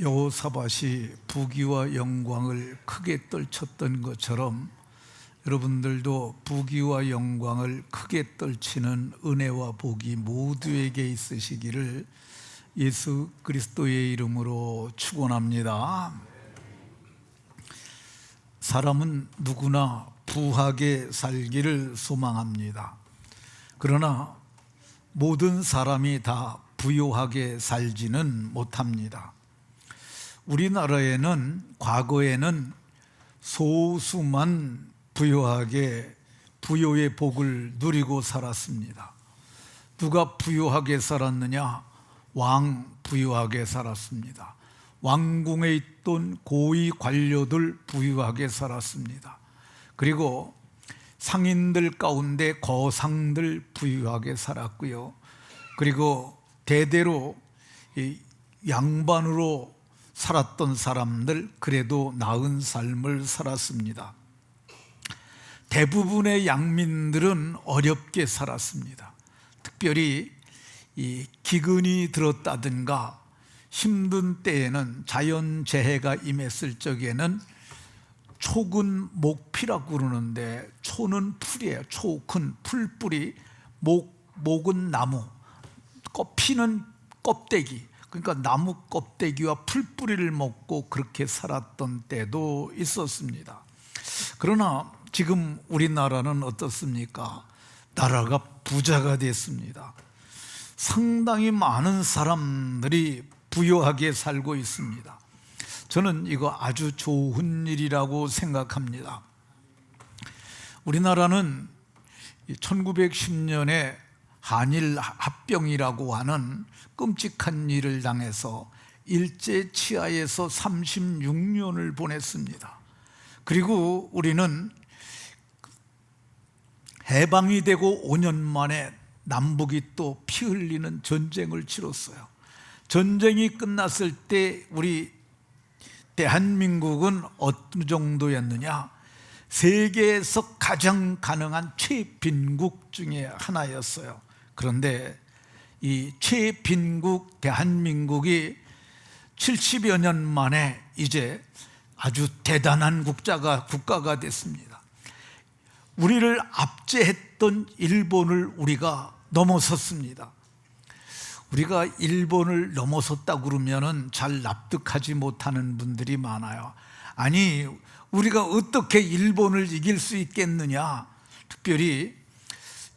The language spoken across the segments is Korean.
여호사밧이 부귀와 영광을 크게 떨쳤던 것처럼 여러분들도 부귀와 영광을 크게 떨치는 은혜와 복이 모두에게 있으시기를 예수 그리스도의 이름으로 축원합니다. 사람은 누구나 부하게 살기를 소망합니다. 그러나 모든 사람이 다 부요하게 살지는 못합니다. 우리나라에는 과거에는 소수만 부요하게 부요의 복을 누리고 살았습니다. 누가 부요하게 살았느냐? 왕 부유하게 살았습니다. 왕궁에 있던 고위 관료들 부유하게 살았습니다. 그리고 상인들 가운데 거상들 부유하게 살았고요. 그리고 대대로 양반으로 살았던 사람들 그래도 나은 삶을 살았습니다. 대부분의 양민들은 어렵게 살았습니다. 특별히 이 기근이 들었다든가 힘든 때에는 자연재해가 임했을 적에는 촉은 목피라고 그러는데 초는 풀이에요. 촉은 풀뿌리, 목은 나무, 피는 껍데기. 그러니까 나무 껍데기와 풀뿌리를 먹고 그렇게 살았던 때도 있었습니다. 그러나 지금 우리나라는 어떻습니까? 나라가 부자가 됐습니다. 상당히 많은 사람들이 부유하게 살고 있습니다. 저는 이거 아주 좋은 일이라고 생각합니다. 우리나라는 1910년에 한일 합병이라고 하는 끔찍한 일을 당해서 일제 치하에서 36년을 보냈습니다. 그리고 우리는 해방이 되고 5년 만에 남북이 또 피 흘리는 전쟁을 치렀어요. 전쟁이 끝났을 때 우리 대한민국은 어느 정도였느냐? 세계에서 가장 가능한 최빈국 중에 하나였어요. 그런데 이 최빈국 대한민국이 70여 년 만에 이제 아주 대단한 국가가 됐습니다. 우리를 압제했던 일본을 우리가 넘어섰습니다. 우리가 일본을 넘어섰다고 그러면 잘 납득하지 못하는 분들이 많아요. 아니, 우리가 어떻게 일본을 이길 수 있겠느냐? 특별히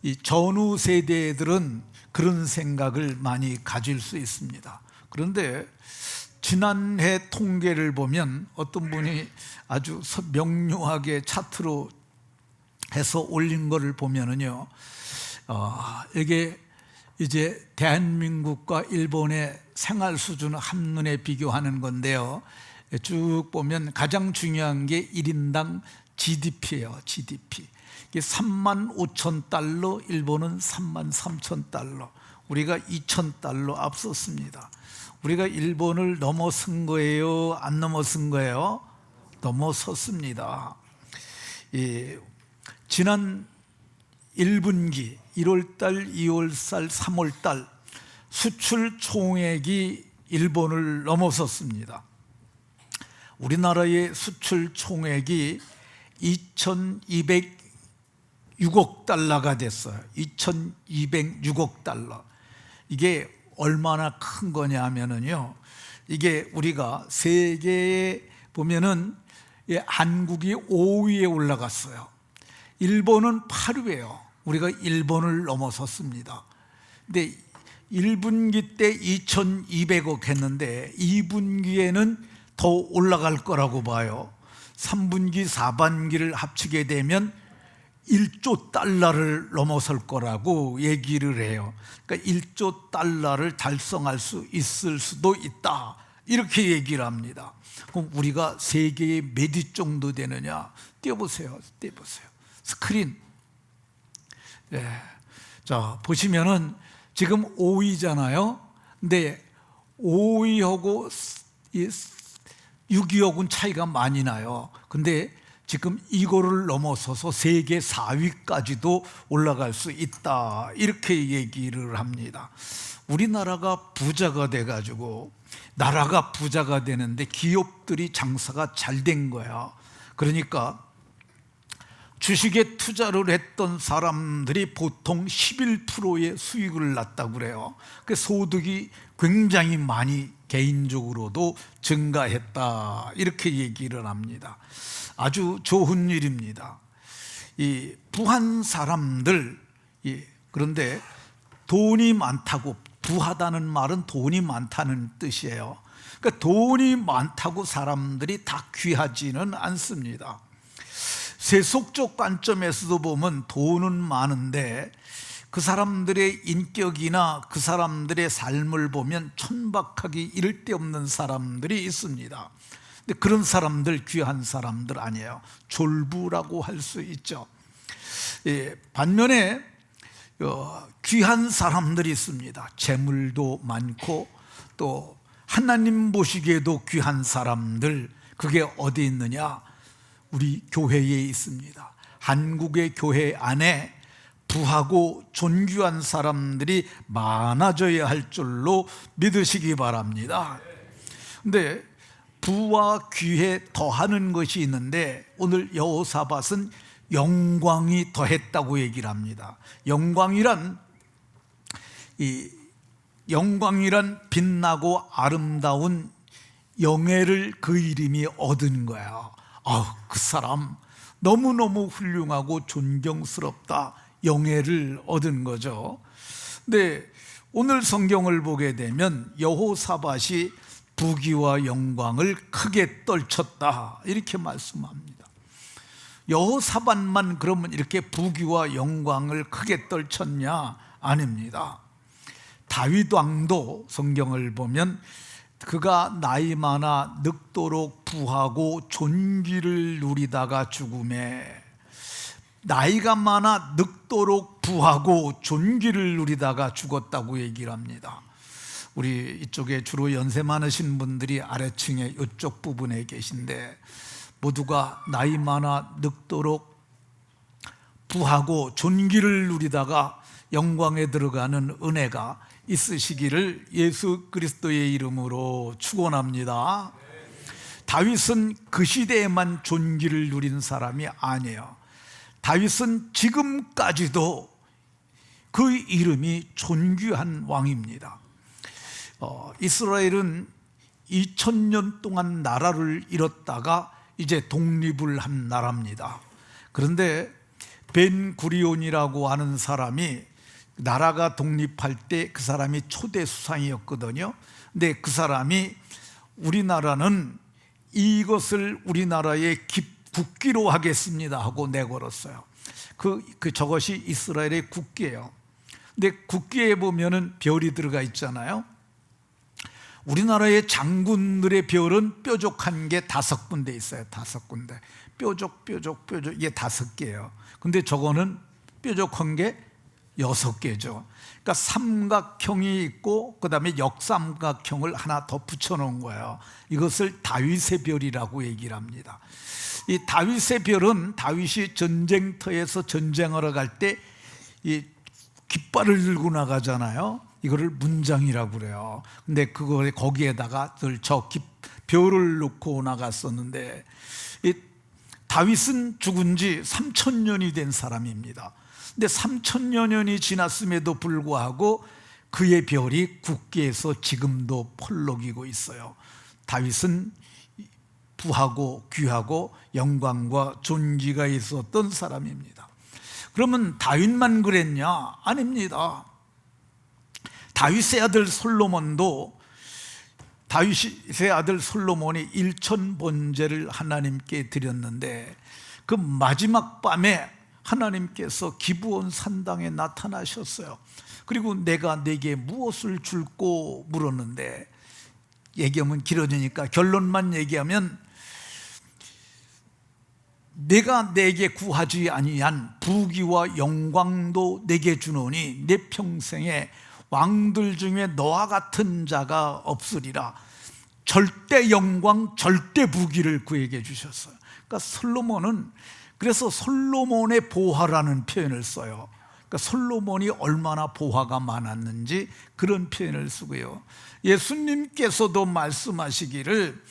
이 전후 세대들은 그런 생각을 많이 가질 수 있습니다. 그런데 지난해 통계를 보면 어떤 분이 아주 명료하게 차트로 해서 올린 거를 보면은요, 이게 이제 대한민국과 일본의 생활 수준을 한눈에 비교하는 건데요. 쭉 보면 가장 중요한 게 1인당 GDP예요. GDP. 이게 35,000달러, 일본은 33,000달러. 우리가 2,000달러 앞섰습니다. 우리가 일본을 넘어선 거예요? 안 넘어선 거예요? 넘어섰습니다. 지난 1분기 1월달, 2월달, 3월달 수출 총액이 일본을 넘어섰습니다. 우리나라의 수출 총액이 2,206억 달러가 됐어요. 2,206억 달러. 이게 얼마나 큰 거냐 하면은요, 이게 우리가 세계에 보면은 한국이 5위에 올라갔어요. 일본은 8위예요. 우리가 일본을 넘어섰습니다. 근데 1분기 때 2,200억 했는데 2분기에는 더 올라갈 거라고 봐요. 3분기, 4분기를 합치게 되면 1조 달러를 넘어설 거라고 얘기를 해요. 그러니까 1조 달러를 달성할 수 있을 수도 있다, 이렇게 얘기를 합니다. 그럼 우리가 세계에 몇 위 정도 되느냐? 띄워보세요. 스크린. 네. 자, 보시면은 지금 5위잖아요. 근데 5위하고 6위하고는 차이가 많이 나요. 근데 지금 이거를 넘어서서 세계 4위까지도 올라갈 수 있다, 이렇게 얘기를 합니다. 우리나라가 부자가 돼가지고 나라가 부자가 되는데 기업들이 장사가 잘 된 거야. 그러니까 주식에 투자를 했던 사람들이 보통 11%의 수익을 났다고 그래요. 그 소득이 굉장히 많이 개인적으로도 증가했다, 이렇게 얘기를 합니다. 아주 좋은 일입니다. 이 부한 사람들, 그런데 돈이 많다고, 부하다는 말은 돈이 많다는 뜻이에요. 그러니까 돈이 많다고 사람들이 다 귀하지는 않습니다. 세속적 관점에서도 보면 돈은 많은데 그 사람들의 인격이나 그 사람들의 삶을 보면 천박하기 이를 데 없는 사람들이 있습니다. 근데 그런 사람들 귀한 사람들 아니에요. 졸부라고 할 수 있죠. 반면에 귀한 사람들이 있습니다. 재물도 많고 또 하나님 보시기에도 귀한 사람들, 그게 어디 있느냐? 우리 교회에 있습니다. 한국의 교회 안에 부하고 존귀한 사람들이 많아져야 할 줄로 믿으시기 바랍니다. 근데 부와 귀에 더하는 것이 있는데 오늘 여호사밧은 영광이 더했다고 얘기를 합니다. 영광이란 빛나고 아름다운 영예를 그 이름이 얻은 거야. 그 사람 너무너무 훌륭하고 존경스럽다, 영예를 얻은 거죠. 근데 오늘 성경을 보게 되면 여호사밧이 부귀와 영광을 크게 떨쳤다, 이렇게 말씀합니다. 여호사밧만 그러면 이렇게 부귀와 영광을 크게 떨쳤냐? 아닙니다. 다윗 왕도 성경을 보면 그가 나이 많아 늙도록 부하고 존귀를 누리다가 죽음에, 나이가 많아 늙도록 부하고 존귀를 누리다가 죽었다고 얘기를 합니다. 우리 이쪽에 주로 연세 많으신 분들이 아래층에 이쪽 부분에 계신데 모두가 나이 많아 늙도록 부하고 존귀를 누리다가 영광에 들어가는 은혜가 있으시기를 예수 그리스도의 이름으로 축원합니다. 다윗은 그 시대에만 존귀를 누린 사람이 아니에요. 다윗은 지금까지도 그 이름이 존귀한 왕입니다. 이스라엘은 2000년 동안 나라를 잃었다가 이제 독립을 한 나라입니다. 그런데 벤구리온이라고 하는 사람이 나라가 독립할 때 그 사람이 초대 수상이었거든요. 근데 그 사람이 우리나라는 이것을 우리나라의 국기로 하겠습니다 하고 내걸었어요. 저것이 이스라엘의 국기예요. 근데 국기에 보면은 별이 들어가 있잖아요. 우리나라의 장군들의 별은 뾰족한 게 5군데 있어요. 5군데. 뾰족 이게 5개예요. 근데 저거는 뾰족한 게 6개죠. 그러니까 삼각형이 있고 그 다음에 역삼각형을 하나 더 붙여놓은 거예요. 이것을 다윗의 별이라고 얘기를 합니다. 이 다윗의 별은 다윗이 전쟁터에서 전쟁하러 갈 때 이 깃발을 들고 나가잖아요. 이거를 문장이라고 그래요. 근데 거기에다가 저 별을 놓고 나갔었는데, 이 다윗은 죽은 지 3000년이 된 사람입니다. 근데 3000여 년이 지났음에도 불구하고 그의 별이 국기에서 지금도 펄럭이고 있어요. 다윗은 부하고 귀하고 영광과 존귀가 있었던 사람입니다. 그러면 다윗만 그랬냐? 아닙니다. 다윗의 아들 솔로몬이 1000번제를 하나님께 드렸는데 그 마지막 밤에 하나님께서 기브온 산당에 나타나셨어요. 그리고 내가 네게 무엇을 줄꼬 물었는데, 얘기하면 길어지니까 결론만 얘기하면, 내가 내게 구하지 아니한 부귀와 영광도 내게 주노니 내 평생에 왕들 중에 너와 같은 자가 없으리라. 절대 영광, 절대 부귀를 그에게 주셨어요. 그러니까 그래서 솔로몬의 보화라는 표현을 써요. 그러니까 솔로몬이 얼마나 보화가 많았는지 그런 표현을 쓰고요. 예수님께서도 말씀하시기를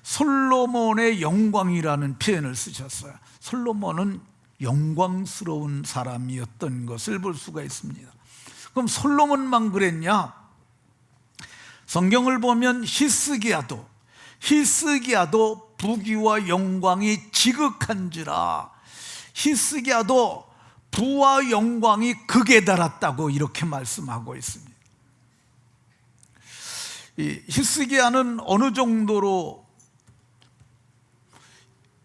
솔로몬의 영광이라는 표현을 쓰셨어요. 솔로몬은 영광스러운 사람이었던 것을 볼 수가 있습니다. 그럼 솔로몬만 그랬냐? 성경을 보면 히스기야도 부귀와 영광이 지극한지라, 히스기야도 부와 영광이 극에 달았다고 이렇게 말씀하고 있습니다. 이 히스기야는 어느 정도로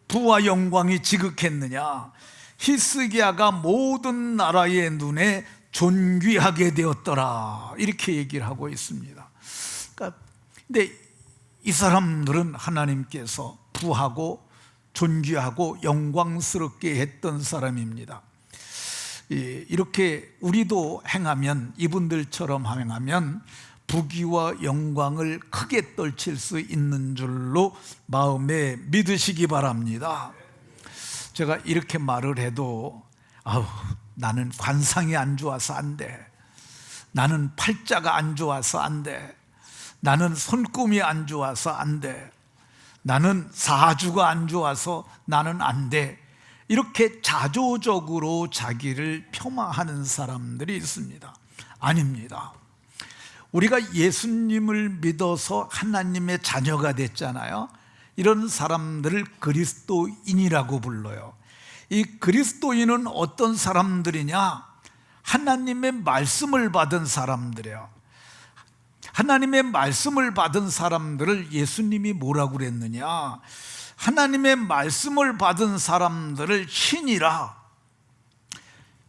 부와 영광이 지극했느냐? 히스기야가 모든 나라의 눈에 존귀하게 되었더라, 이렇게 얘기를 하고 있습니다. 그러니까 근데 이 사람들은 하나님께서 부하고 존귀하고 영광스럽게 했던 사람입니다. 이렇게 우리도 행하면, 이분들처럼 행하면 부귀와 영광을 크게 떨칠 수 있는 줄로 마음에 믿으시기 바랍니다. 제가 이렇게 말을 해도 나는 관상이 안 좋아서 안 돼, 나는 팔자가 안 좋아서 안 돼, 나는 손금이 안 좋아서 안 돼, 나는 사주가 안 좋아서 나는 안 돼, 이렇게 자조적으로 자기를 폄하하는 사람들이 있습니다. 아닙니다. 우리가 예수님을 믿어서 하나님의 자녀가 됐잖아요. 이런 사람들을 그리스도인이라고 불러요. 이 그리스도인은 어떤 사람들이냐? 하나님의 말씀을 받은 사람들이에요. 하나님의 말씀을 받은 사람들을 예수님이 뭐라고 그랬느냐? 하나님의 말씀을 받은 사람들을 신이라.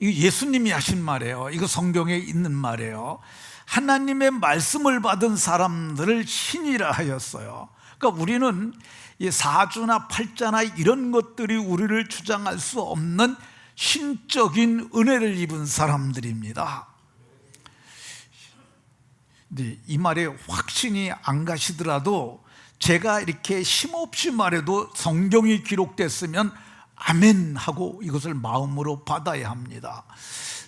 이거 예수님이 하신 말이에요. 이거 성경에 있는 말이에요. 하나님의 말씀을 받은 사람들을 신이라 하였어요. 그러니까 우리는 이 사주나 팔자나 이런 것들이 우리를 주장할 수 없는 신적인 은혜를 입은 사람들입니다. 근데 이 말에 확신이 안 가시더라도 제가 이렇게 힘없이 말해도 성경이 기록됐으면 아멘 하고 이것을 마음으로 받아야 합니다.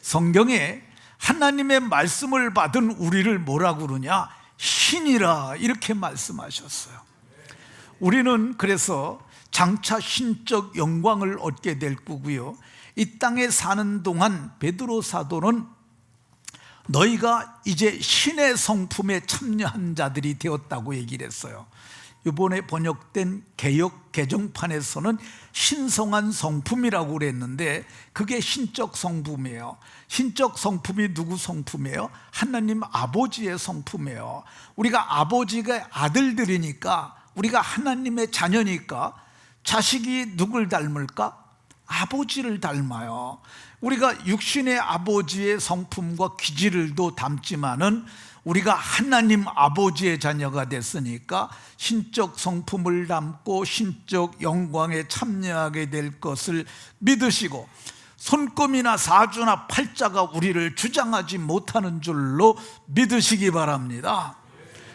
성경에 하나님의 말씀을 받은 우리를 뭐라고 그러냐? 신이라, 이렇게 말씀하셨어요. 우리는 그래서 장차 신적 영광을 얻게 될 거고요. 이 땅에 사는 동안 베드로 사도는 너희가 이제 신의 성품에 참여한 자들이 되었다고 얘기를 했어요. 이번에 번역된 개역 개정판에서는 신성한 성품이라고 그랬는데 그게 신적 성품이에요. 신적 성품이 누구 성품이에요? 하나님 아버지의 성품이에요. 우리가 아버지가 아들들이니까, 우리가 하나님의 자녀니까 자식이 누굴 닮을까? 아버지를 닮아요. 우리가 육신의 아버지의 성품과 기질을도 닮지만은 우리가 하나님 아버지의 자녀가 됐으니까 신적 성품을 담고 신적 영광에 참여하게 될 것을 믿으시고, 손금이나 사주나 팔자가 우리를 주장하지 못하는 줄로 믿으시기 바랍니다.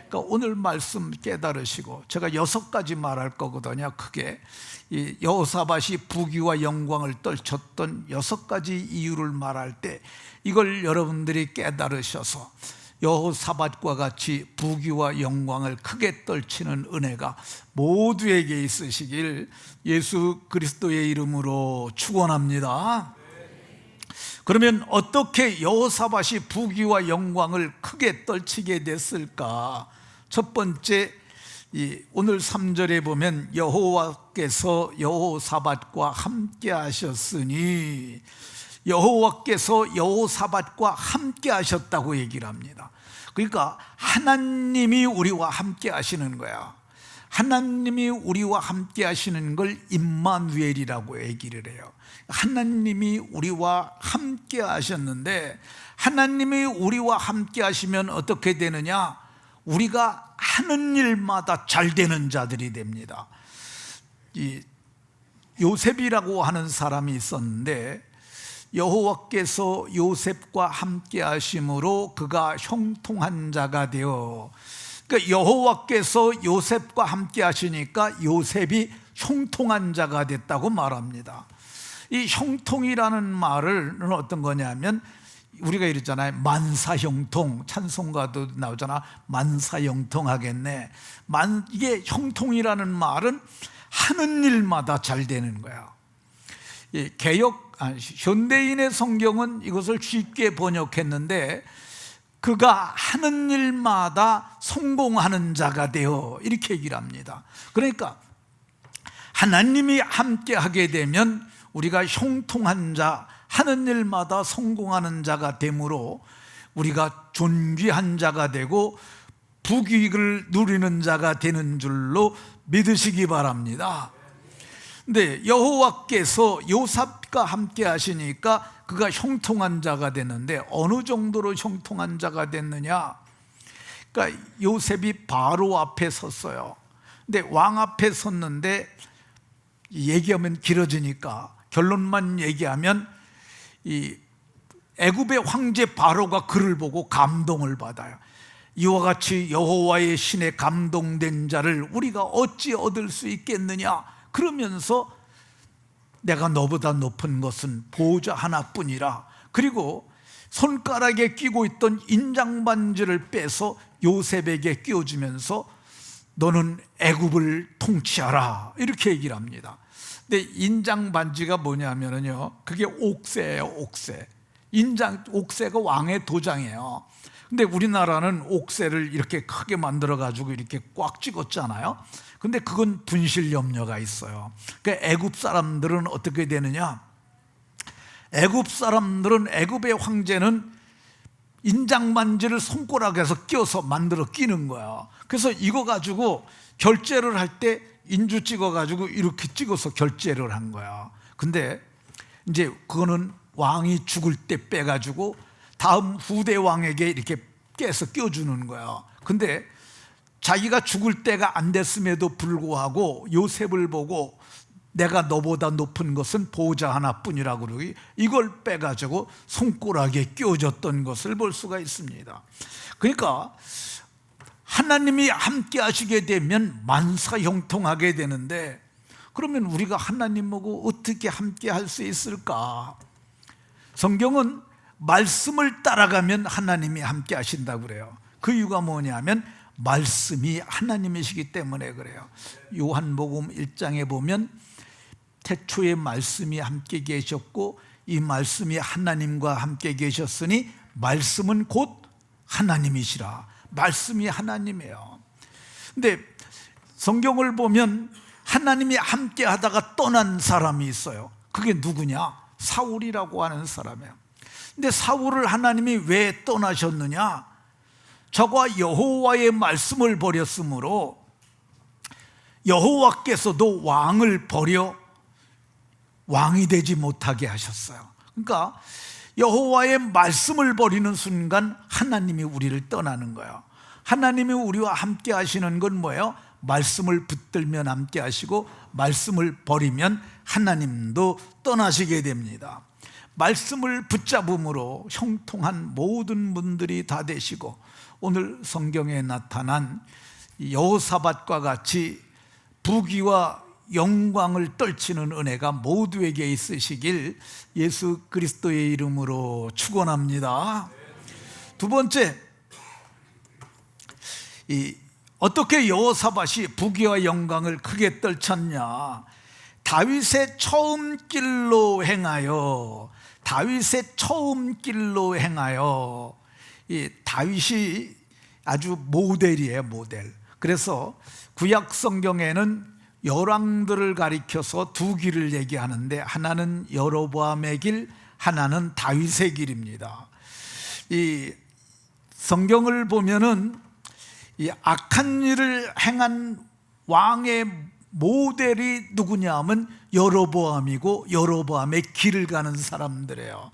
그러니까 오늘 말씀 깨달으시고, 제가 6가지 말할 거거든요. 크게 이 여호사밧이 부귀와 영광을 떨쳤던 6가지 이유를 말할 때 이걸 여러분들이 깨달으셔서 여호사밧과 같이 부귀와 영광을 크게 떨치는 은혜가 모두에게 있으시길 예수 그리스도의 이름으로 축원합니다. 그러면 어떻게 여호사밧이 부귀와 영광을 크게 떨치게 됐을까? 첫 번째, 오늘 3절에 보면 여호와께서 여호사밧과 함께 하셨으니, 여호와께서 여호사밧과 함께 하셨다고 얘기를 합니다. 그러니까 하나님이 우리와 함께 하시는 거야. 하나님이 우리와 함께 하시는 걸 임마누엘이라고 얘기를 해요. 하나님이 우리와 함께 하셨는데, 하나님이 우리와 함께 하시면 어떻게 되느냐? 우리가 하는 일마다 잘 되는 자들이 됩니다. 이 요셉이라고 하는 사람이 있었는데, 여호와께서 요셉과 함께 하심으로 그가 형통한 자가 되어, 그러니까 여호와께서 요셉과 함께 하시니까 요셉이 형통한 자가 됐다고 말합니다. 이 형통이라는 말은 어떤 거냐면 우리가 이랬잖아요. 만사형통, 찬송가도 나오잖아. 만사형통하겠네. 이게 형통이라는 말은 하는 일마다 잘 되는 거야. 현대인의 성경은 이것을 쉽게 번역했는데, 그가 하는 일마다 성공하는 자가 되어, 이렇게 얘기를 합니다. 그러니까 하나님이 함께 하게 되면 우리가 형통한 자, 하는 일마다 성공하는 자가 되므로 우리가 존귀한 자가 되고 부귀를 누리는 자가 되는 줄로 믿으시기 바랍니다. 근데 여호와께서 요셉과 함께 하시니까 그가 형통한 자가 됐는데, 어느 정도로 형통한 자가 됐느냐? 그러니까 요셉이 바로 앞에 섰어요. 근데 왕 앞에 섰는데, 얘기하면 길어지니까 결론만 얘기하면, 이 애굽의 황제 바로가 그를 보고 감동을 받아요. 이와 같이 여호와의 신에 감동된 자를 우리가 어찌 얻을 수 있겠느냐? 그러면서 내가 너보다 높은 것은 보호자 하나뿐이라. 그리고 손가락에 끼고 있던 인장반지를 빼서 요셉에게 끼워주면서 너는 애굽을 통치하라, 이렇게 얘기를 합니다. 근데 인장반지가 뭐냐면요, 그게 옥새예요. 옥새. 옥새가 왕의 도장이에요. 근데 우리나라는 옥새를 이렇게 크게 만들어 가지고 이렇게 꽉 찍었잖아요. 근데 그건 분실 염려가 있어요. 그러니까 애굽 사람들은 어떻게 되느냐? 애굽 사람들은, 애굽의 황제는 인장반지를 손가락에서 끼워서 만들어 끼는 거야. 그래서 이거 가지고 결제를 할 때 인주 찍어 가지고 이렇게 찍어서 결제를 한 거야. 근데 이제 그거는 왕이 죽을 때 빼 가지고 다음 후대 왕에게 이렇게 깨서 끼워주는 거야. 근데 자기가 죽을 때가 안 됐음에도 불구하고 요셉을 보고 내가 너보다 높은 것은 보호자 하나뿐이라고 그러고, 이걸 빼가지고 손가락에 끼워줬던 것을 볼 수가 있습니다. 그러니까 하나님이 함께 하시게 되면 만사형통하게 되는데, 그러면 우리가 하나님하고 어떻게 함께 할 수 있을까? 성경은 말씀을 따라가면 하나님이 함께 하신다고 그래요. 그 이유가 뭐냐면 말씀이 하나님이시기 때문에 그래요. 요한복음 1장에 보면 태초에 말씀이 함께 계셨고 이 말씀이 하나님과 함께 계셨으니 말씀은 곧 하나님이시라. 말씀이 하나님이에요. 근데 성경을 보면 하나님이 함께 하다가 떠난 사람이 있어요. 그게 누구냐? 사울이라고 하는 사람이에요. 근데 사울을 하나님이 왜 떠나셨느냐? 저가 여호와의 말씀을 버렸으므로 여호와께서도 왕을 버려 왕이 되지 못하게 하셨어요. 그러니까 여호와의 말씀을 버리는 순간 하나님이 우리를 떠나는 거예요. 하나님이 우리와 함께 하시는 건 뭐예요? 말씀을 붙들면 함께 하시고 말씀을 버리면 하나님도 떠나시게 됩니다. 말씀을 붙잡음으로 형통한 모든 분들이 다 되시고, 오늘 성경에 나타난 여호사밧과 같이 부귀와 영광을 떨치는 은혜가 모두에게 있으시길 예수 그리스도의 이름으로 축원합니다. 두 번째, 어떻게 여호사밧이 부귀와 영광을 크게 떨쳤냐? 다윗의 처음 길로 행하여, 다윗의 처음 길로 행하여. 이 다윗이 아주 모델이에요, 모델. 그래서 구약 성경에는 열왕들을 가리켜서 두 길을 얘기하는데, 하나는 여로보암의 길, 하나는 다윗의 길입니다. 이 성경을 보면은 이 악한 일을 행한 왕의 모델이 누구냐 하면 여로보암이고, 여로보암의 길을 가는 사람들이에요.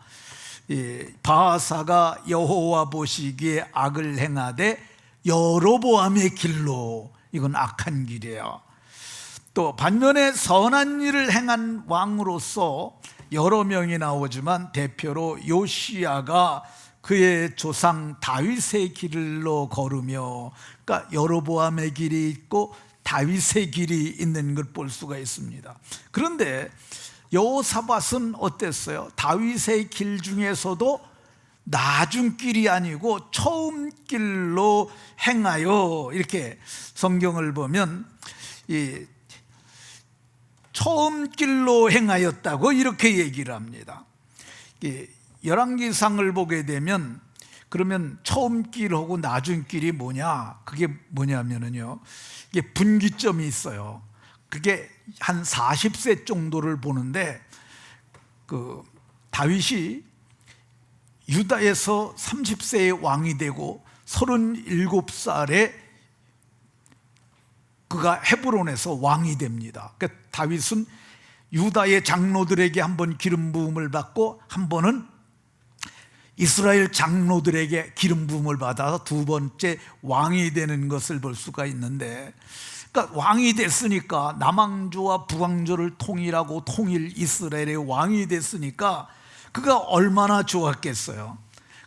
바하사가 여호와 보시기에 악을 행하되 여로보암의 길로, 이건 악한 길이에요. 또 반면에 선한 일을 행한 왕으로서 여러 명이 나오지만 대표로 요시야가 그의 조상 다윗의 길로 걸으며, 그러니까 여로보암의 길이 있고 다윗의 길이 있는 걸 볼 수가 있습니다. 그런데 여호사밧은 어땠어요? 다윗의 길 중에서도 나중 길이 아니고 처음 길로 행하여, 이렇게 성경을 보면 이 처음 길로 행하였다고 이렇게 얘기를 합니다. 열왕기상을 보게 되면 그러면 처음 길하고 나중 길이 뭐냐? 그게 뭐냐면요, 이게 분기점이 있어요. 그게 한 40세 정도를 보는데, 다윗이 유다에서 30세에 왕이 되고 37살에 그가 헤브론에서 왕이 됩니다. 그러니까 다윗은 유다의 장로들에게 한 번 기름 부음을 받고 한 번은 이스라엘 장로들에게 기름 부음을 받아서 두 번째 왕이 되는 것을 볼 수가 있는데, 그러니까 왕이 됐으니까 남왕조와 북왕조를 통일하고 통일 이스라엘의 왕이 됐으니까 그가 얼마나 좋았겠어요.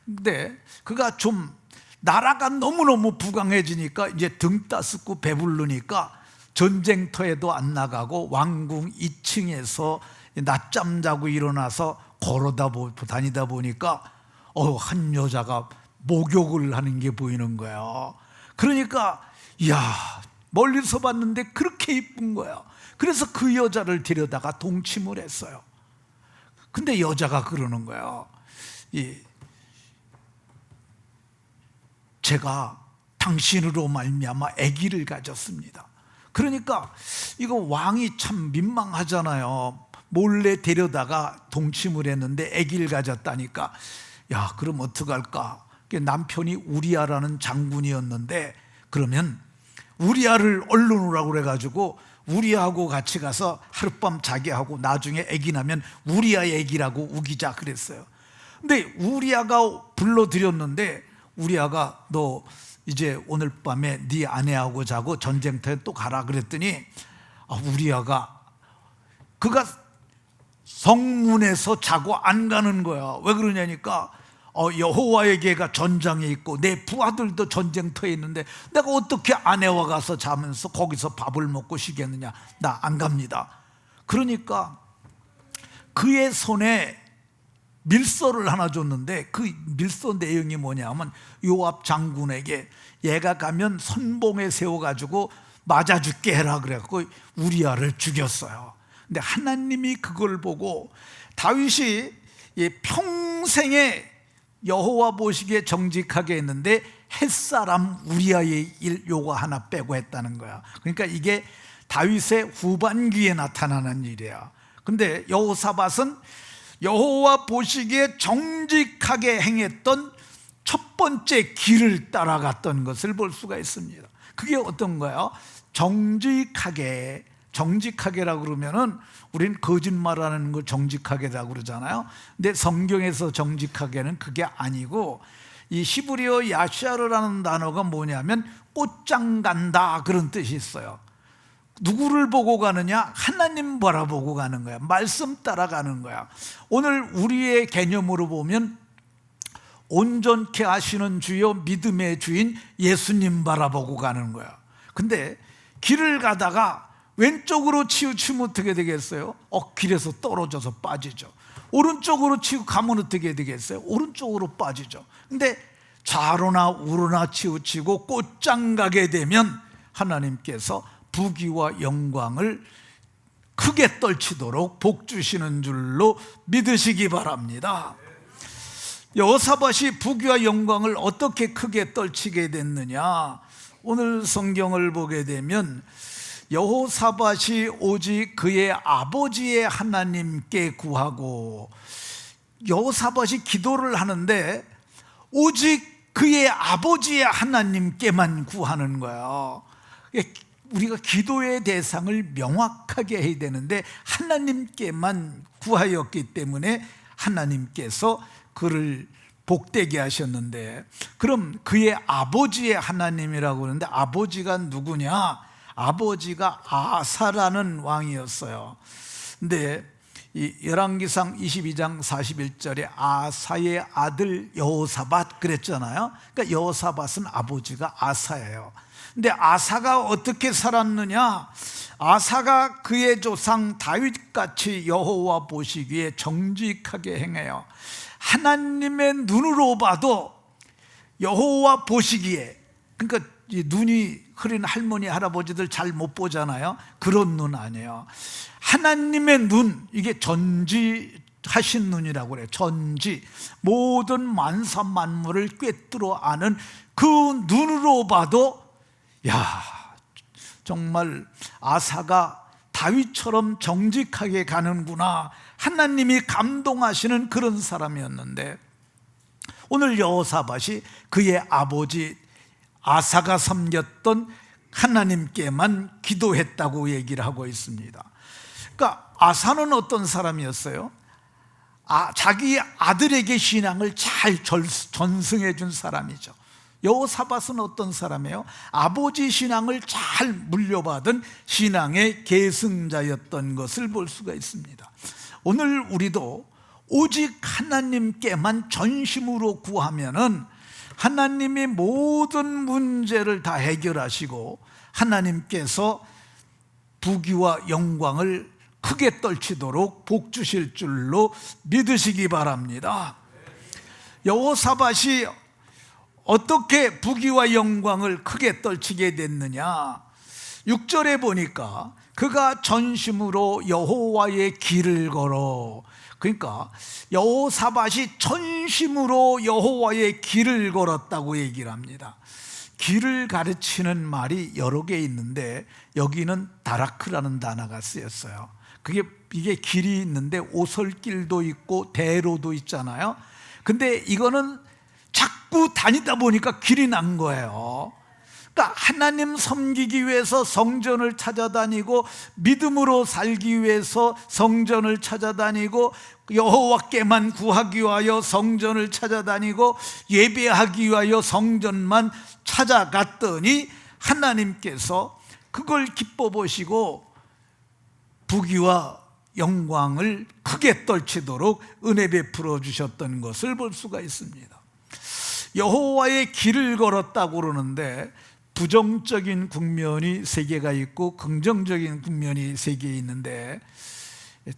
근데 그가 좀 나라가 너무너무 부강해지니까 이제 등 따스고 배부르니까 전쟁터에도 안 나가고 왕궁 2층에서 낮잠 자고 일어나서 다니다 보니까 한 여자가 목욕을 하는 게 보이는 거예요. 그러니까 멀리서 봤는데 그렇게 이쁜 거예요. 그래서 그 여자를 데려다가 동침을 했어요. 근데 여자가 그러는 거예요. 제가 당신으로 말미암아 아기를 가졌습니다. 그러니까 이거 왕이 참 민망하잖아요. 몰래 데려다가 동침을 했는데 아기를 가졌다니까. 그럼 어떡할까? 남편이 우리아라는 장군이었는데, 그러면 우리아를 얼른 오라고 그래가지고 우리아하고 같이 가서 하룻밤 자게 하고 나중에 아기 나면 우리아의 아기라고 우기자 그랬어요. 근데 우리아가 불러들였는데, 우리아가 너 이제 오늘 밤에 네 아내하고 자고 전쟁터에 또 가라 그랬더니, 우리아가 그가 성문에서 자고 안 가는 거야. 왜 그러냐니까 여호와의 개가 전장에 있고 내 부하들도 전쟁터에 있는데 내가 어떻게 아내와 가서 자면서 거기서 밥을 먹고 쉬겠느냐. 나 안 갑니다. 그러니까 그의 손에 밀서를 하나 줬는데, 그 밀서 내용이 뭐냐면 요압 장군에게 얘가 가면 선봉에 세워가지고 맞아 죽게 해라 그래갖고 우리아를 죽였어요. 근데 하나님이 그걸 보고 다윗이 평생에 여호와 보시기에 정직하게 했는데 햇사람 우리아의 일 요거 하나 빼고 했다는 거야. 그러니까 이게 다윗의 후반기에 나타나는 일이야. 근데 여호사밧은 여호와 보시기에 정직하게 행했던 첫 번째 길을 따라갔던 것을 볼 수가 있습니다. 그게 어떤 거예요? 정직하게라고 그러면은 우리는 거짓말하는 걸 정직하게라고 그러잖아요. 근데 성경에서 정직하게는 그게 아니고, 이 히브리어 야샤르라는 단어가 뭐냐면 꽃장 간다 그런 뜻이 있어요. 누구를 보고 가느냐? 하나님 바라보고 가는 거야. 말씀 따라가는 거야. 오늘 우리의 개념으로 보면 온전케 하시는 주여 믿음의 주인 예수님 바라보고 가는 거야. 근데 길을 가다가 왼쪽으로 치우치면 어떻게 되겠어요? 길에서 떨어져서 빠지죠. 오른쪽으로 가면 어떻게 되겠어요? 오른쪽으로 빠지죠. 근데 좌로나 우로나 치우치고 꽃장 가게 되면 하나님께서 부귀와 영광을 크게 떨치도록 복 주시는 줄로 믿으시기 바랍니다. 여호사밧이 부귀와 영광을 어떻게 크게 떨치게 됐느냐? 오늘 성경을 보게 되면 여호사밧이 오직 그의 아버지의 하나님께 구하고, 여호사밧이 기도를 하는데 오직 그의 아버지의 하나님께만 구하는 거예요. 우리가 기도의 대상을 명확하게 해야 되는데 하나님께만 구하였기 때문에 하나님께서 그를 복되게 하셨는데, 그럼 그의 아버지의 하나님이라고 하는데 아버지가 누구냐? 아버지가 아사라는 왕이었어요. 근데 이 열왕기상 22장 41절에 아사의 아들 여호사밧 그랬잖아요. 그러니까 여호사밧은 아버지가 아사예요. 근데 아사가 어떻게 살았느냐? 아사가 그의 조상 다윗같이 여호와 보시기에 정직하게 행해요. 하나님의 눈으로 봐도 여호와 보시기에, 그러니까 이 눈이 흐린 할머니 할아버지들 잘 못 보잖아요. 그런 눈 아니에요. 하나님의 눈, 이게 전지하신 눈이라고 그래요. 전지, 모든 만사 만물을 꿰뚫어 아는 그 눈으로 봐도, 야, 정말 아사가 다윗처럼 정직하게 가는구나, 하나님이 감동하시는 그런 사람이었는데, 오늘 여호사밧이 그의 아버지 아사가 섬겼던 하나님께만 기도했다고 얘기를 하고 있습니다. 그러니까 아사는 어떤 사람이었어요? 자기 아들에게 신앙을 잘 전승해 준 사람이죠. 여호사밧은 어떤 사람이에요? 아버지 신앙을 잘 물려받은 신앙의 계승자였던 것을 볼 수가 있습니다. 오늘 우리도 오직 하나님께만 전심으로 구하면은 하나님이 모든 문제를 다 해결하시고 하나님께서 부귀와 영광을 크게 떨치도록 복 주실 줄로 믿으시기 바랍니다. 여호사밧이 어떻게 부귀와 영광을 크게 떨치게 됐느냐? 6절에 보니까 그가 전심으로 여호와의 길을 걸어, 그러니까 여호사밧이 전심으로 여호와의 길을 걸었다고 얘기를 합니다. 길을 가르치는 말이 여러 개 있는데 여기는 다라크라는 단어가 쓰였어요. 이게 길이 있는데 오솔길도 있고 대로도 있잖아요. 근데 이거는 자꾸 다니다 보니까 길이 난 거예요. 그러니까 하나님 섬기기 위해서 성전을 찾아다니고, 믿음으로 살기 위해서 성전을 찾아다니고, 여호와께만 구하기 위하여 성전을 찾아다니고, 예배하기 위하여 성전만 찾아갔더니 하나님께서 그걸 기뻐 보시고 부귀와 영광을 크게 떨치도록 은혜 베풀어 주셨던 것을 볼 수가 있습니다. 여호와의 길을 걸었다고 그러는데 부정적인 국면이 3개가 있고 긍정적인 국면이 3개 있는데,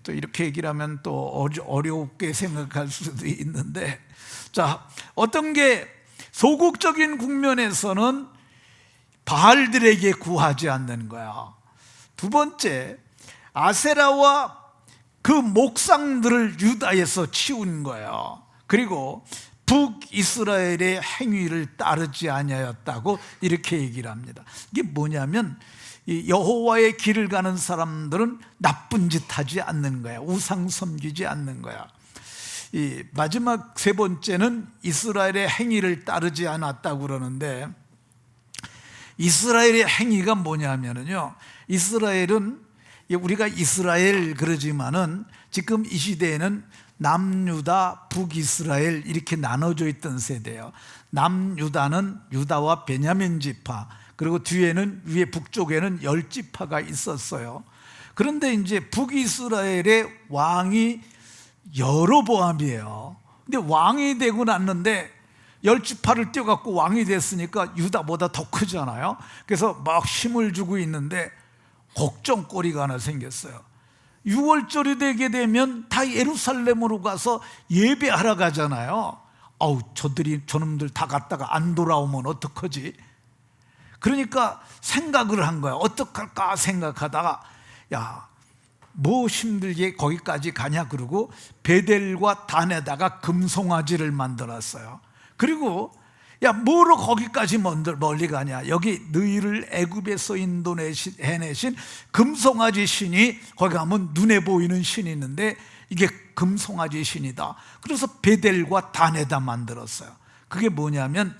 또 이렇게 얘기를 하면 또 어렵게 생각할 수도 있는데, 자, 어떤 게 소극적인 국면에서는 바알들에게 구하지 않는 거야. 두 번째, 아세라와 그 목상들을 유다에서 치운 거예요. 그리고 북이스라엘의 행위를 따르지 아니하였다고 이렇게 얘기를 합니다. 이게 뭐냐면 여호와의 길을 가는 사람들은 나쁜 짓 하지 않는 거야. 우상 섬기지 않는 거야. 이 마지막 3번째는 이스라엘의 행위를 따르지 않았다고 그러는데, 이스라엘의 행위가 뭐냐면요, 이스라엘은, 우리가 이스라엘 그러지만은 지금 이 시대에는 남유다, 북이스라엘 이렇게 나눠져 있던 세대예요. 남유다는 유다와 베냐민 지파, 그리고 뒤에는 위에 북쪽에는 10지파가 있었어요. 그런데 이제 북이스라엘의 왕이 여로보암이에요. 근데 왕이 되고 났는데 10지파를 떼어갖고 왕이 됐으니까 유다보다 더 크잖아요. 그래서 막 힘을 주고 있는데 걱정거리가 하나 생겼어요. 6월절이 되게 되면 다 예루살렘으로 가서 예배하러 가잖아요. 저놈들 다 갔다가 안 돌아오면 어떡하지? 그러니까 생각을 한 거야. 어떡할까 생각하다가, 뭐 힘들게 거기까지 가냐 그러고 베델과 단에다가 금송아지를 만들었어요. 그리고 뭐로 거기까지 멀리 가냐? 여기 너희를 애굽에서 인도해내신 금송아지 신이, 거기 가면 눈에 보이는 신이 있는데 이게 금송아지 신이다. 그래서 베델과 단에다 만들었어요. 그게 뭐냐면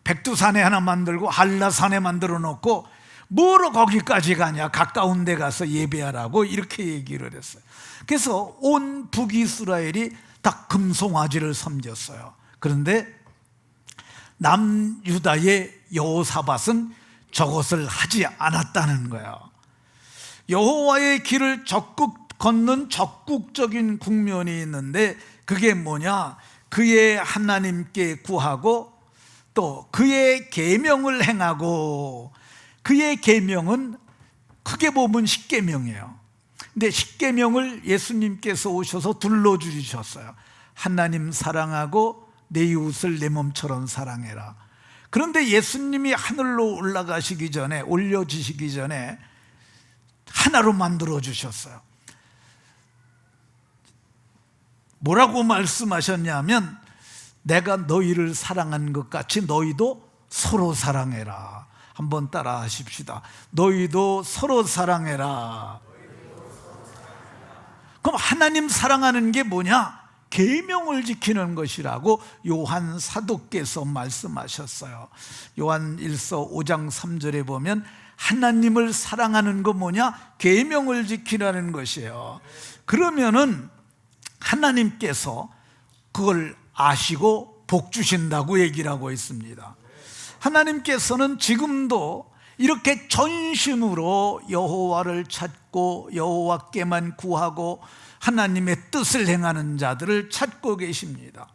백두산에 하나 만들고 한라산에 만들어 놓고, 뭐로 거기까지 가냐? 가까운 데 가서 예배하라고 이렇게 얘기를 했어요. 그래서 온 북이스라엘이 다 금송아지를 섬겼어요. 그런데 남유다의 여호사밧은 저것을 하지 않았다는 거예요. 여호와의 길을 적극 걷는 적극적인 국면이 있는데, 그게 뭐냐? 그의 하나님께 구하고 또 그의 계명을 행하고, 그의 계명은 크게 보면 10계명이에요. 근데 10계명을 예수님께서 오셔서 둘러주셨어요. 하나님 사랑하고 내 이웃을 내 몸처럼 사랑해라. 그런데 예수님이 하늘로 올라가시기 전에, 올려주시기 전에 하나로 만들어 주셨어요. 뭐라고 말씀하셨냐면, 내가 너희를 사랑한 것 같이 너희도 서로 사랑해라. 한번 따라 하십시다. 너희도 서로 사랑해라. 그럼 하나님 사랑하는 게 뭐냐? 계명을 지키는 것이라고 요한 사도께서 말씀하셨어요. 요한 1서 5장 3절에 보면 하나님을 사랑하는 거 뭐냐? 계명을 지키라는 것이에요. 그러면은 하나님께서 그걸 아시고 복 주신다고 얘기를 하고 있습니다. 하나님께서는 지금도 이렇게 전심으로 여호와를 찾고 여호와께만 구하고 하나님의 뜻을 행하는 자들을 찾고 계십니다.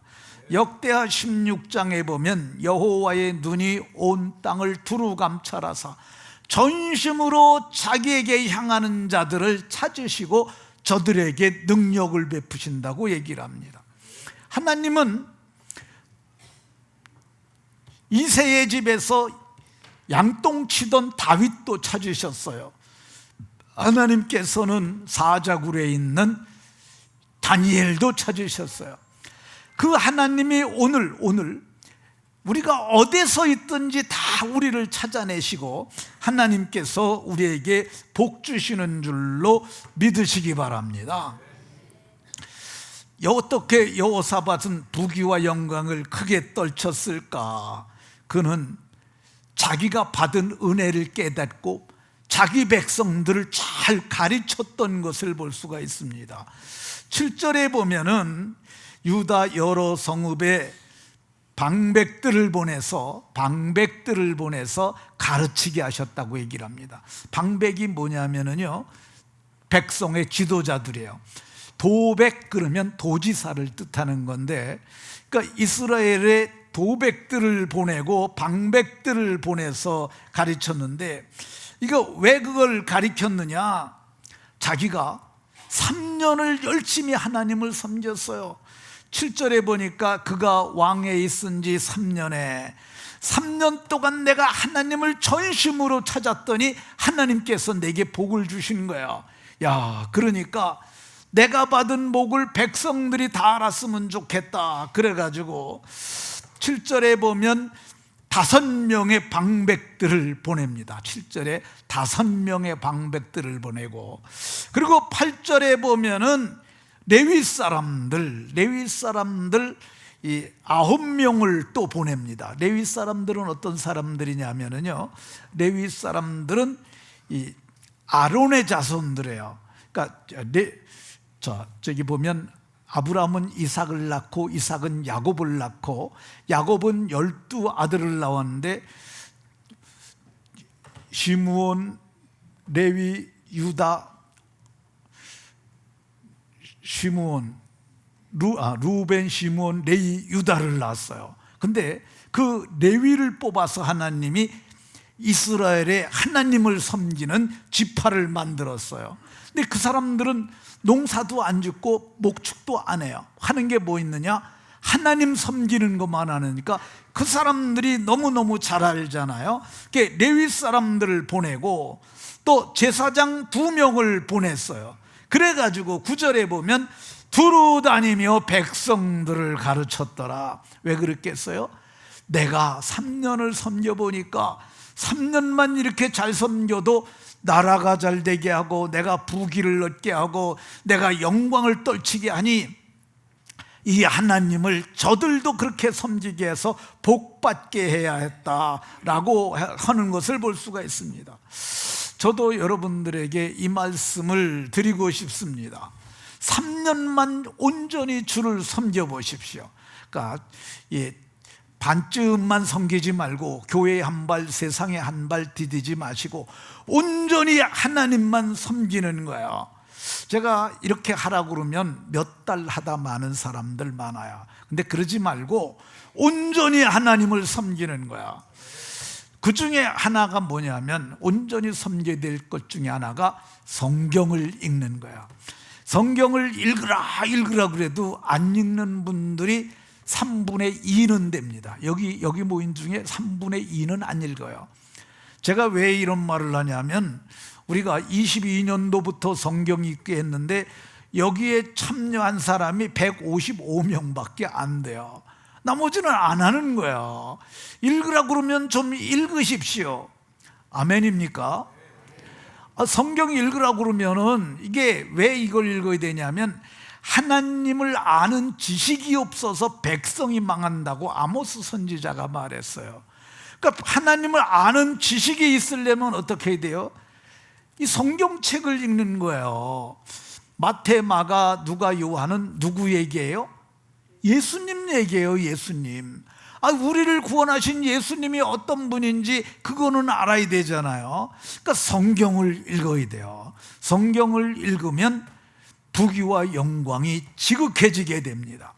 역대하 16장에 보면 여호와의 눈이 온 땅을 두루 감찰하사 전심으로 자기에게 향하는 자들을 찾으시고 저들에게 능력을 베푸신다고 얘기를 합니다. 하나님은 이새의 집에서 양똥치던 다윗도 찾으셨어요. 하나님께서는 사자굴에 있는 다니엘도 찾으셨어요. 그 하나님이 오늘 우리가 어디서 있든지 다 우리를 찾아내시고 하나님께서 우리에게 복 주시는 줄로 믿으시기 바랍니다. 어떻게 여호사밧은 부귀와 영광을 크게 떨쳤을까? 그는 자기가 받은 은혜를 깨닫고 자기 백성들을 잘 가르쳤던 것을 볼 수가 있습니다. 7절에 보면은 유다 여러 성읍에 방백들을 보내서 가르치게 하셨다고 얘기를 합니다. 방백이 뭐냐면은요, 백성의 지도자들이에요. 도백 그러면 도지사를 뜻하는 건데, 그러니까 이스라엘의 도백들을 보내고 방백들을 보내서 가르쳤는데, 이거 왜 그걸 가르쳤느냐? 자기가 3년을 열심히 하나님을 섬겼어요. 7절에 보니까 그가 왕에 있은 지 3년 동안 내가 하나님을 전심으로 찾았더니 하나님께서 내게 복을 주신 거예요. 야, 그러니까 내가 받은 복을 백성들이 다 알았으면 좋겠다. 그래가지고 7절에 보면 5명의 방백들을 보냅니다. 7절에 5명의 방백들을 보내고, 그리고 8절에 보면은 레위 사람들 이 9명을 또 보냅니다. 레위 사람들은 어떤 사람들이냐면요, 레위 사람들은 이 아론의 자손들이에요. 그러니까 저기 보면 아브라함은 이삭을 낳고 이삭은 야곱을 낳고 야곱은 12아들을 낳았는데 시므온, 레위, 유다, 루벤, 시므온, 레위, 유다를 낳았어요. 근데 그 레위를 뽑아서 하나님이 이스라엘의 하나님을 섬기는 지파를 만들었어요. 근데 그 사람들은 농사도 안 짓고 목축도 안 해요. 하는 게 뭐 있느냐? 하나님 섬기는 것만 하니까 그 사람들이 너무너무 잘 알잖아요. 레위 사람들을 보내고 또 제사장 2명을 보냈어요. 그래가지고 9절에 보면 두루 다니며 백성들을 가르쳤더라. 왜 그랬겠어요? 내가 3년을 섬겨보니까 3년만 이렇게 잘 섬겨도 나라가 잘 되게 하고 내가 부귀를 얻게 하고 내가 영광을 떨치게 하니 이 하나님을 저들도 그렇게 섬기게 해서 복받게 해야 했다라고 하는 것을 볼 수가 있습니다. 저도 여러분들에게 이 말씀을 드리고 싶습니다. 3년만 온전히 주를 섬겨보십시오. 그러니까 반쯤만 섬기지 말고 교회에 한 발, 세상에 한 발 디디지 마시고 온전히 하나님만 섬기는 거예요. 제가 이렇게 하라고 그러면 몇 달 하다 마는 사람들 많아요. 근데 그러지 말고 온전히 하나님을 섬기는 거야. 그 중에 하나가 뭐냐면 온전히 섬겨야 될 것 중에 하나가 성경을 읽는 거야. 성경을 읽으라 그래도 안 읽는 분들이 3분의 2는 됩니다. 여기 모인 중에 3분의 2는 안 읽어요. 제가 왜 이런 말을 하냐면, 우리가 22년도부터 성경 읽게 했는데 여기에 참여한 사람이 155명밖에 안 돼요. 나머지는 안 하는 거예요. 읽으라 그러면 좀 읽으십시오. 아멘입니까? 성경 읽으라 그러면은 이게 왜 이걸 읽어야 되냐면, 하나님을 아는 지식이 없어서 백성이 망한다고 아모스 선지자가 말했어요. 그러니까 하나님을 아는 지식이 있으려면 어떻게 해야 돼요? 이 성경책을 읽는 거예요. 마태, 마가, 누가, 요한은 누구 얘기예요? 예수님 얘기예요. 예수님. 우리를 구원하신 예수님이 어떤 분인지 그거는 알아야 되잖아요. 그러니까 성경을 읽어야 돼요. 성경을 읽으면 부귀와 영광이 지극해지게 됩니다.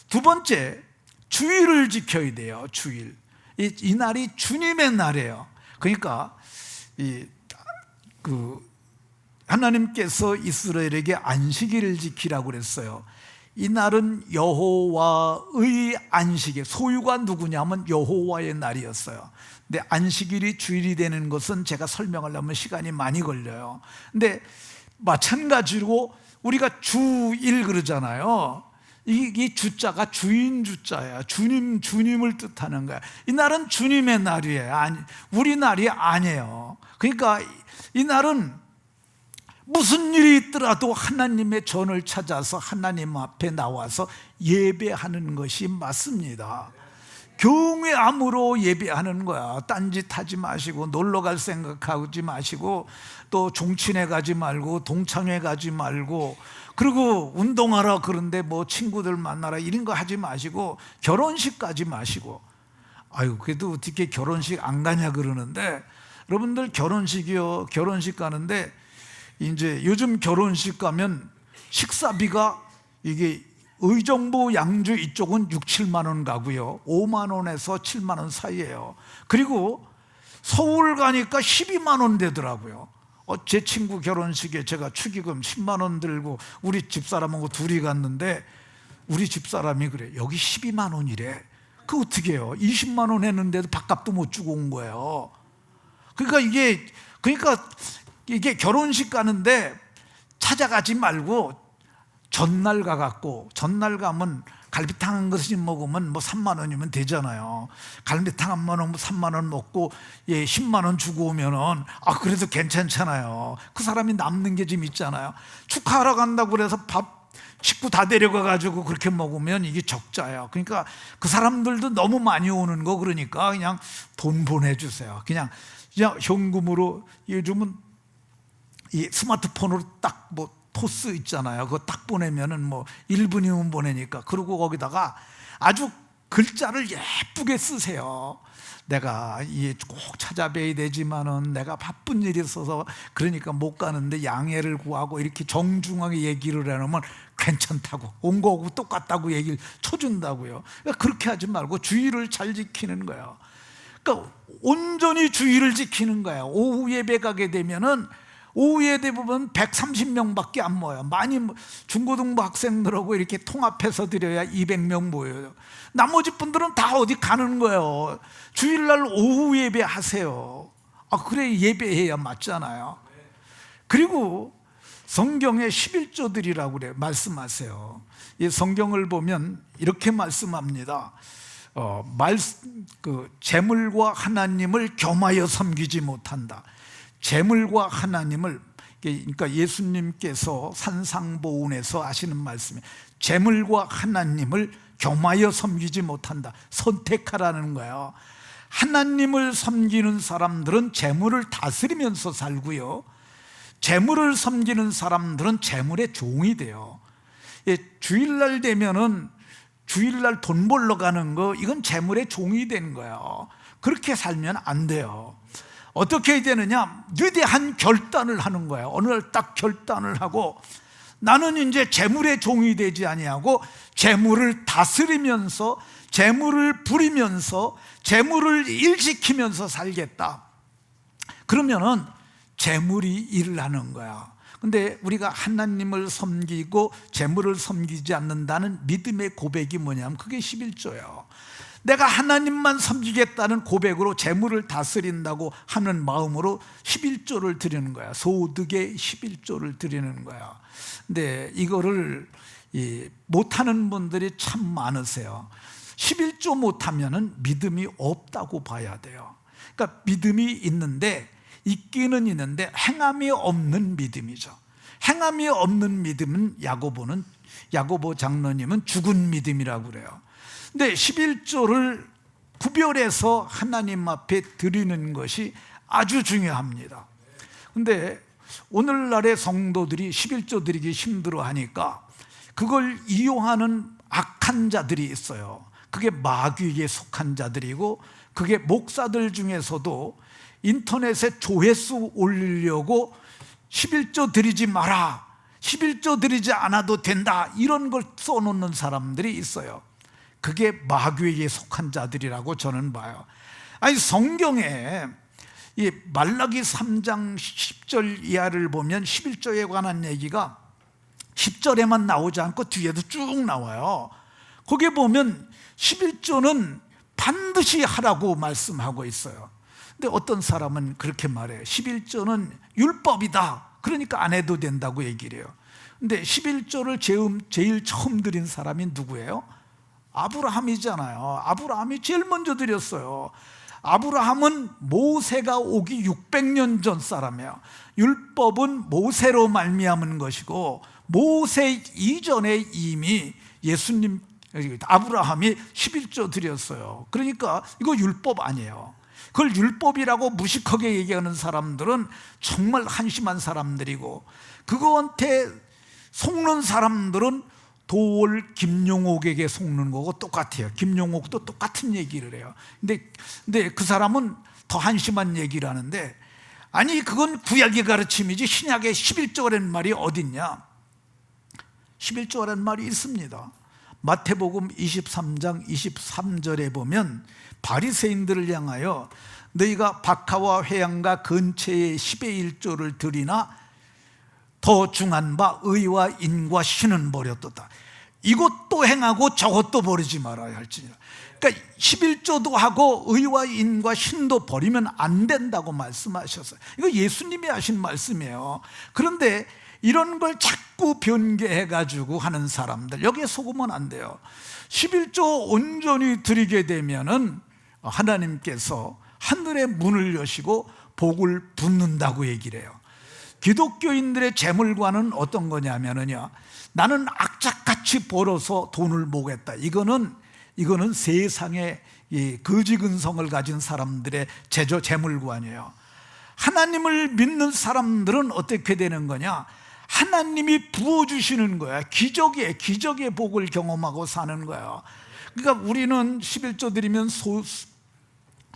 두 번째, 주일을 지켜야 돼요. 주일. 이 날이 주님의 날이에요. 그러니까 하나님께서 이스라엘에게 안식일을 지키라고 그랬어요. 이 날은 여호와의 안식일, 소유가 누구냐면 여호와의 날이었어요. 근데 안식일이 주일이 되는 것은 제가 설명하려면 시간이 많이 걸려요. 근데 마찬가지로 우리가 주일 그러잖아요. 이 주자가 주인 주자야. 주님을 뜻하는 거야. 이 날은 주님의 날이에요. 우리 날이 아니에요. 그러니까 이 날은 무슨 일이 있더라도 하나님의 전을 찾아서 하나님 앞에 나와서 예배하는 것이 맞습니다. 경외함으로 예배하는 거야. 딴짓 하지 마시고, 놀러 갈 생각하지 마시고, 또 종친회 가지 말고, 동창회 가지 말고, 그리고 운동하라 그런데 뭐 친구들 만나라 이런 거 하지 마시고, 결혼식 가지 마시고. 그래도 어떻게 결혼식 안 가냐 그러는데, 여러분들 결혼식이요, 결혼식 가는데 이제 요즘 결혼식 가면 식사비가 이게 의정부 양주 이쪽은 6, 7만 원 가고요, 5만 원에서 7만 원 사이예요. 그리고 서울 가니까 12만 원 되더라고요. 제 친구 결혼식에 제가 축의금 10만 원 들고 우리 집사람하고 둘이 갔는데, 우리 집사람이 그래, 여기 12만 원이래. 그 어떻게 해요? 20만 원 했는데도 밥값도 못 주고 온 거예요. 그러니까 이게 결혼식 가는데 찾아가지 말고 전날 가갖고, 전날 가면 갈비탕 한 그릇 먹으면 뭐 3만 원이면 되잖아요. 갈비탕 한 번 먹으면 3만 원 먹고 10만 원 주고 오면은 그래도 괜찮잖아요. 그 사람이 남는 게 좀 있잖아요. 축하하러 간다고 그래서 밥 식구 다 데려가 가지고 그렇게 먹으면 이게 적자예요. 그러니까 그 사람들도 너무 많이 오는 거, 그러니까 그냥 돈 보내주세요. 그냥 현금으로. 요즘은 이 스마트폰으로 딱 뭐 토스 있잖아요. 그거 딱 보내면은 뭐 1분이면 보내니까. 그리고 거기다가 아주 글자를 예쁘게 쓰세요. 내가 꼭 찾아뵈야 되지만은 내가 바쁜 일이 있어서 그러니까 못 가는데 양해를 구하고, 이렇게 정중하게 얘기를 해놓으면 괜찮다고, 온 거하고 똑같다고 얘기를 쳐준다고요. 그러니까 그렇게 하지 말고 주의를 잘 지키는 거예요. 그러니까 온전히 주의를 지키는 거예요. 오후 예배 가게 되면은 오후 예배 보면 130명밖에 안 모여요. 많이 중고등부 학생들하고 이렇게 통합해서 드려야 200명 모여요. 나머지 분들은 다 어디 가는 거예요. 주일날 오후 예배 하세요. 그래 예배해야 맞잖아요. 그리고 성경에 11조들이라고 그래요. 말씀하세요. 이 성경을 보면 이렇게 말씀합니다. 재물과 하나님을 겸하여 섬기지 못한다. 재물과 하나님을, 그러니까 예수님께서 산상보훈에서 하시는 말씀이 재물과 하나님을 겸하여 섬기지 못한다. 선택하라는 거예요. 하나님을 섬기는 사람들은 재물을 다스리면서 살고요, 재물을 섬기는 사람들은 재물의 종이 돼요. 주일날 되면은 주일날 돈 벌러 가는 거, 이건 재물의 종이 되는 거예요. 그렇게 살면 안 돼요. 어떻게 해야 되느냐? 위대한 결단을 하는 거예요. 어느 날 딱 결단을 하고, 나는 이제 재물의 종이 되지 아니하고 재물을 다스리면서, 재물을 부리면서, 재물을 일시키면서 살겠다. 그러면은 재물이 일을 하는 거야. 근데 우리가 하나님을 섬기고 재물을 섬기지 않는다는 믿음의 고백이 뭐냐면 그게 11조예요. 내가 하나님만 섬기겠다는 고백으로 재물을 다스린다고 하는 마음으로 11조를 드리는 거야. 소득의 11조를 드리는 거야. 근데 이거를 못하는 분들이 참 많으세요. 11조 못하면 믿음이 없다고 봐야 돼요. 그러니까 믿음이 있는데, 있기는 있는데 행함이 없는 믿음이죠. 행함이 없는 믿음은 야고보 장로님은 죽은 믿음이라고 그래요. 근데 11조를 구별해서 하나님 앞에 드리는 것이 아주 중요합니다. 근데 오늘날의 성도들이 11조 드리기 힘들어 하니까 그걸 이용하는 악한 자들이 있어요. 그게 마귀에 속한 자들이고, 그게 목사들 중에서도 인터넷에 조회수 올리려고 11조 드리지 마라, 11조 드리지 않아도 된다, 이런 걸 써놓는 사람들이 있어요. 그게 마귀에게 속한 자들이라고 저는 봐요. 아니, 성경에 이 말라기 3장 10절 이하를 보면 11조에 관한 얘기가 10절에만 나오지 않고 뒤에도 쭉 나와요. 거기에 보면 11조는 반드시 하라고 말씀하고 있어요. 근데 어떤 사람은 그렇게 말해요. 11조는 율법이다, 그러니까 안 해도 된다고 얘기를 해요. 근데 11조를 제일 처음 드린 사람이 누구예요? 아브라함이잖아요. 아브라함이 제일 먼저 드렸어요. 아브라함은 모세가 오기 600년 전 사람이에요. 율법은 모세로 말미암은 것이고, 모세 이전에 이미 예수님, 아브라함이 11조 드렸어요. 그러니까 이거 율법 아니에요. 그걸 율법이라고 무식하게 얘기하는 사람들은 정말 한심한 사람들이고, 그거한테 속는 사람들은 도올 김용옥에게 속는 거고 똑같아요. 김용옥도 똑같은 얘기를 해요. 근데 그 사람은 더 한심한 얘기를 하는데, 아니 그건 구약의 가르침이지 신약의 11조라는 말이 어딨냐? 11조라는 말이 있습니다. 마태복음 23장 23절에 보면 바리새인들을 향하여 너희가 박하와 회양과 근처에 10의 1조를 드리나 더 중한 바 의와 인과 신은 버렸도다. 이것도 행하고 저것도 버리지 말아야 할지니라. 그러니까 11조도 하고 의와 인과 신도 버리면 안 된다고 말씀하셨어요. 이거 예수님이 하신 말씀이에요. 그런데 이런 걸 자꾸 변개해가지고 하는 사람들, 여기에 속으면 안 돼요. 11조 온전히 드리게 되면은 하나님께서 하늘의 문을 여시고 복을 붓는다고 얘기를 해요. 기독교인들의 재물관은 어떤 거냐면요, 나는 악착같이 벌어서 돈을 모으겠다. 이거는 세상의 거지근성을 가진 사람들의 재물관이에요. 하나님을 믿는 사람들은 어떻게 되는 거냐? 하나님이 부어주시는 거야. 기적의 복을 경험하고 사는 거야. 그러니까 우리는 11조 드리면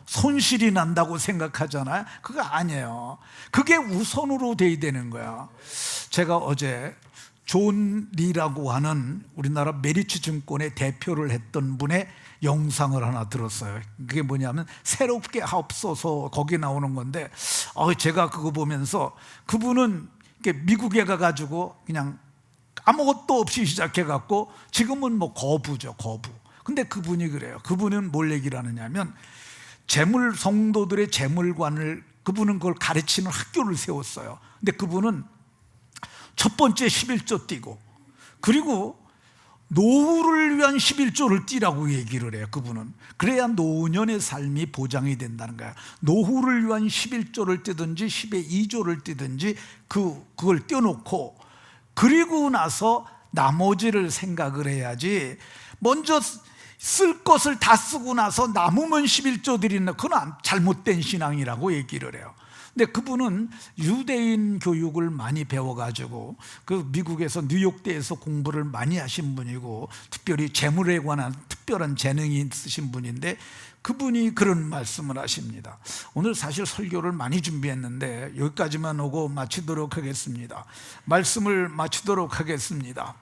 손실이 난다고 생각하잖아요. 그거 아니에요. 그게 우선으로 돼야 되는 거야. 제가 어제 존 리라고 하는 우리나라 메리츠 증권의 대표를 했던 분의 영상을 하나 들었어요. 그게 뭐냐면 새롭게 하옵소서, 거기 나오는 건데, 제가 그거 보면서, 그분은 미국에 가가지고 그냥 아무것도 없이 시작해갖고 지금은 뭐 거부죠, 거부. 근데 그분이 그래요. 그분은 뭘 얘기를 하느냐면, 성도들의 재물관을, 그분은 그걸 가르치는 학교를 세웠어요. 근데 그분은 첫 번째 11조 띄고, 그리고 노후를 위한 11조를 띄라고 얘기를 해요. 그분은 그래야 노년의 삶이 보장이 된다는 거야. 노후를 위한 11조를 띄든지 10의 2조를 띄든지 그걸 띄워놓고, 그리고 나서 나머지를 생각을 해야지, 먼저 쓸 것을 다 쓰고 나서 남으면 11조 드리는, 그건 잘못된 신앙이라고 얘기를 해요. 근데 그분은 유대인 교육을 많이 배워가지고 그 미국에서 뉴욕대에서 공부를 많이 하신 분이고, 특별히 재물에 관한 특별한 재능이 있으신 분인데, 그분이 그런 말씀을 하십니다. 오늘 사실 설교를 많이 준비했는데 여기까지만 오고 마치도록 하겠습니다. 말씀을 마치도록 하겠습니다.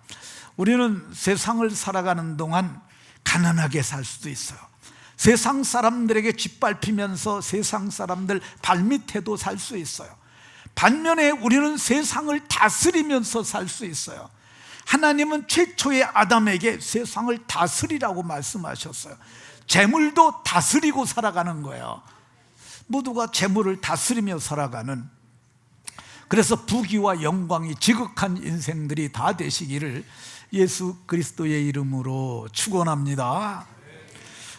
우리는 세상을 살아가는 동안 가난하게 살 수도 있어요. 세상 사람들에게 짓밟히면서 세상 사람들 발밑에도 살 수 있어요. 반면에 우리는 세상을 다스리면서 살 수 있어요. 하나님은 최초의 아담에게 세상을 다스리라고 말씀하셨어요. 재물도 다스리고 살아가는 거예요. 모두가 재물을 다스리며 살아가는, 그래서 부귀와 영광이 지극한 인생들이 다 되시기를 예수 그리스도의 이름으로 축원합니다.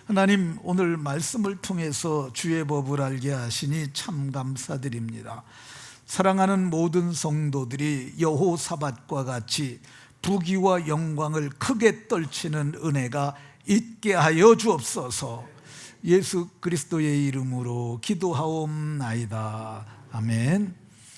하나님, 오늘 말씀을 통해서 주의 법을 알게 하시니 참 감사드립니다. 사랑하는 모든 성도들이 여호사밧과 같이 부귀와 영광을 크게 떨치는 은혜가 있게 하여 주옵소서. 예수 그리스도의 이름으로 기도하옵나이다. 아멘.